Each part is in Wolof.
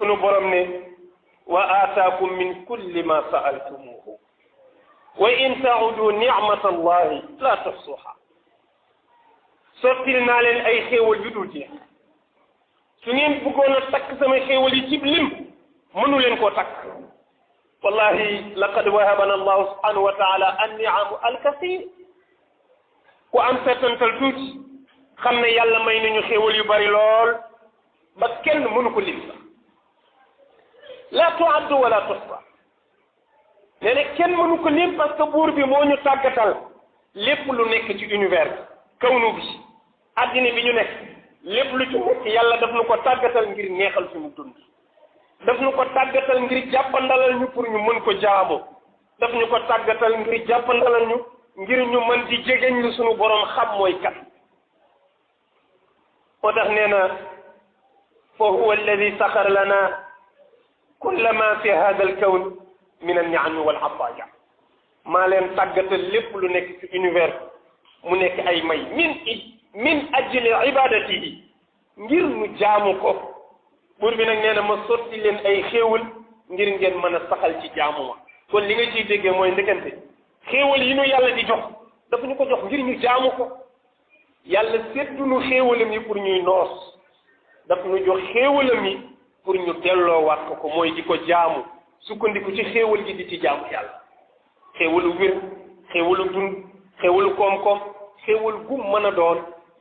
sunu borom ne wa aataakum min kulli ma sa'altumuhu wa in ta'udu ni'mata allahi la tuhsuha sottil naa leen ay xéewal yu dul jeex su ngeen bëggoon a takk sama xéewal yi ci lim mënu leen koo takk wallahi laqad wahabana allahu subhanahu wa taala an-ni'amu al-kathir ku am seetantal tuuti xam ne yàlla may nañu xéewal yu bari lool ba kenn mënu ko lim sax la tu'addu wala tuhsa nee na kenn mënu ko lim parce que buur bi moo ñu tàggatal lépp lu nekk ci univers kawnu bi addina bi ñu nekk lépp lu ci nekk yàlla daf nu ko tàggatal ngir neexal suñu dund daf ñu ko tàggatal ngir jàppandalal ñu pour ñu mën ko jaamu daf ñu ko tàggatal ngir jàppandalal ñu ngir ñu mën di jegeñ lu suñu borom xam mooy kat moo tax nee na fa huwa alladi saxara lana kulla ma fi hada alkawn min anniami wal ataaya maa leen tàggatal lépp lu nekk ci univers mu nekk ay may min ajli ibadatihi ngir ñu jaamu ko buur bi nag nee na ma sotti leen ay xéewal ngir ngeen mën a saxal ci jaamu ma kon li nga ciy déggee mooy ndekante xéewal yi ñu yàlla di jox dafa ñu ko jox ngir ñu jaamu ko yàlla séddunu xéewalam yi pour ñuy noos daf ñu jox xéewalam yi pour ñu delloowaat ko mooy di ko jaamu sukkandiku ci xéewal gi di ci jaamu yàlla xéewalu wér xéewalu dund xéewalu koom-koom xéewal gu mën a doon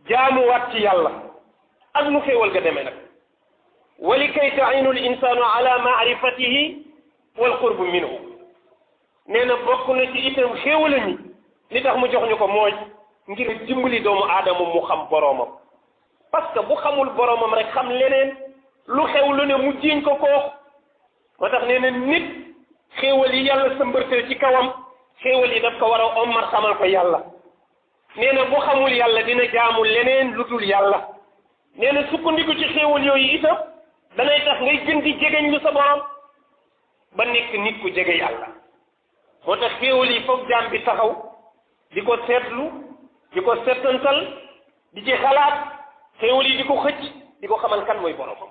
jaamuwaat ci yàlla ak nu xéewal ga demee nag wali kay tainu l insanu ala maarifatihi wal qurbu minhu nee na bokk na ci itam xéewalam yi li tax mu jox ñu ko mooy ngir dimbali doomu aadama mu xam boroomam parce que bu xamul boroomam rek xam leneen lu xew lu ne mu jiiñ ko kooku moo tax nee na nit xéewal yi yàlla sa mbërteel ci kawam xéewal yi daf ko war a omar xamal ko yàlla nee na bu xamul yàlla dina jaamu leneen lu dul yàlla nee na sukkandiku ci xéewal yooyu itam danay tax ngay gën di jegeñ lu sa borom ba nekk nit ku jege yàlla moo tax xéewal yi foog jaam bi taxaw di ko seetlu di ko settantal di ci xalaat xéewal yi di ko xëcc di ko xamal kan mooy boromam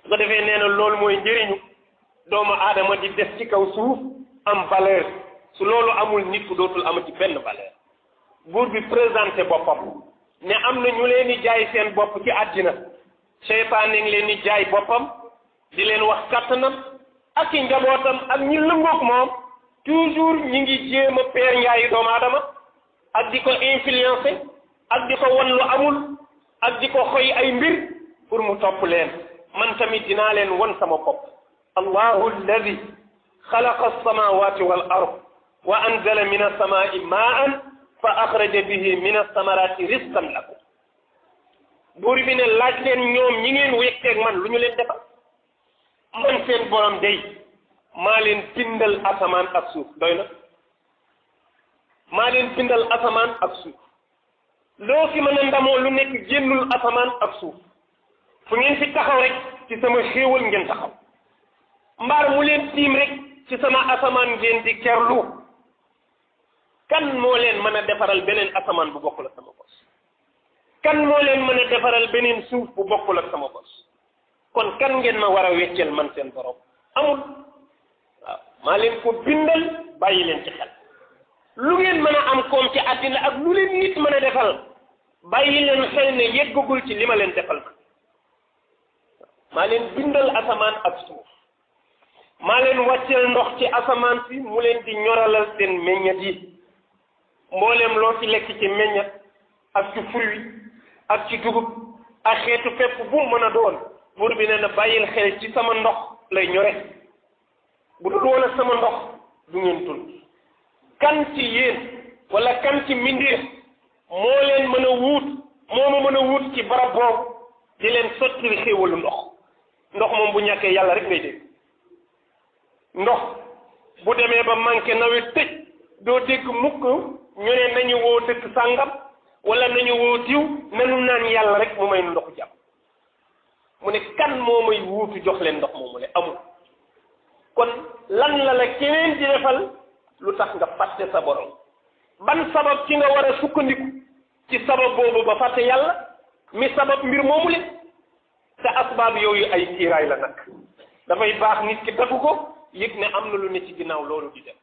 su ko defee nee na loolu mooy njëriñu doomu aadama di des ci kaw suuf am valeur su loolu amul nit ku dootul amati benn valeur buur bi présenté boppam ne am na ñu leen di jaay seen bopp ci àddina seytaane ngi leen di jaay boppam di leen wax kattanam ak i njabootam ak ñi lëngoog moom toujours ñi ngi jéem a peer njaayi doomu aadama ak di ko influencer ak di ko wan lu amul ak di ko xoy ay mbir pour mu topp leen man tamit dinaa leen wan sama bopp allahu alladi xalaqa alsamawati wal ard wa anzala min alsamai maan fa axraja bihi min alsamarati risqan lakum buur bi ne laaj leen ñoom ñi ngeen wekkeeg man lu ñu leen defal man seen borom day maa leen bindal asamaan ak suuf doy na maa leen bindal asamaan ak suuf loo fi mën a ndamoo lu nekk génnul asamaan ak suuf fu ngeen fi taxaw rek ci sama xéewal ngeen taxaw mbaar mu leen tiim rek ci sama asamaan ngeen di kerlu kan moo leen mën a defaral beneen asamaan bu bokkul ak sama bos kan moo leen mën a defaral beneen suuf bu bokkul ak sama bos kon kan ngeen ma war a weccel man seen borom amul waaw maa leen ko bindal bàyyi leen ci xel lu ngeen mën a am koom ci àddina ak lu leen nit mën a defal bàyyi leen xel ne yeggagul ci li ma leen defal maa leen bindal asamaan ak suuf maa leen wàcceel ndox ci asamaan si mu leen di ñoralal seen meññat yi mboolem loo ci lekk ci meññat ak ci fruit ak ci dugub ak xeetu fépp bu mën a doon buur bi nee na bàyyil xel ci sama ndox lay ñore bu dul woon ak sama ndox du ngeen dund kan ci yéen wala kan ci mbindeef moo leen mën a wuut moo ma mën a wuut ci barab boobu di leen sottil xéewalu ndox moom bu ñàkkee yàlla rek ngay dégg ndox bu demee ba manqué nawet tëj doo dégg mukk ñu ne nañu woo dëkk sàngam wala nañu woo diw nanu naan yàlla rek mu may nu ndoxu jàpp mu ne kan moo may wuutu jox leen ndox moomu le amul kon lan la keneen di defal lu tax nga fàtte sa borom ban sabab ci nga war a sukkandiku ci sabab boobu ba fàtte yàlla mi sabab mbir moomu le te asbaab yooyu ay kiiraay la nag dafay baax nit ki dagu ko yëg ne am na lu ne ci ginnaaw loolu di dem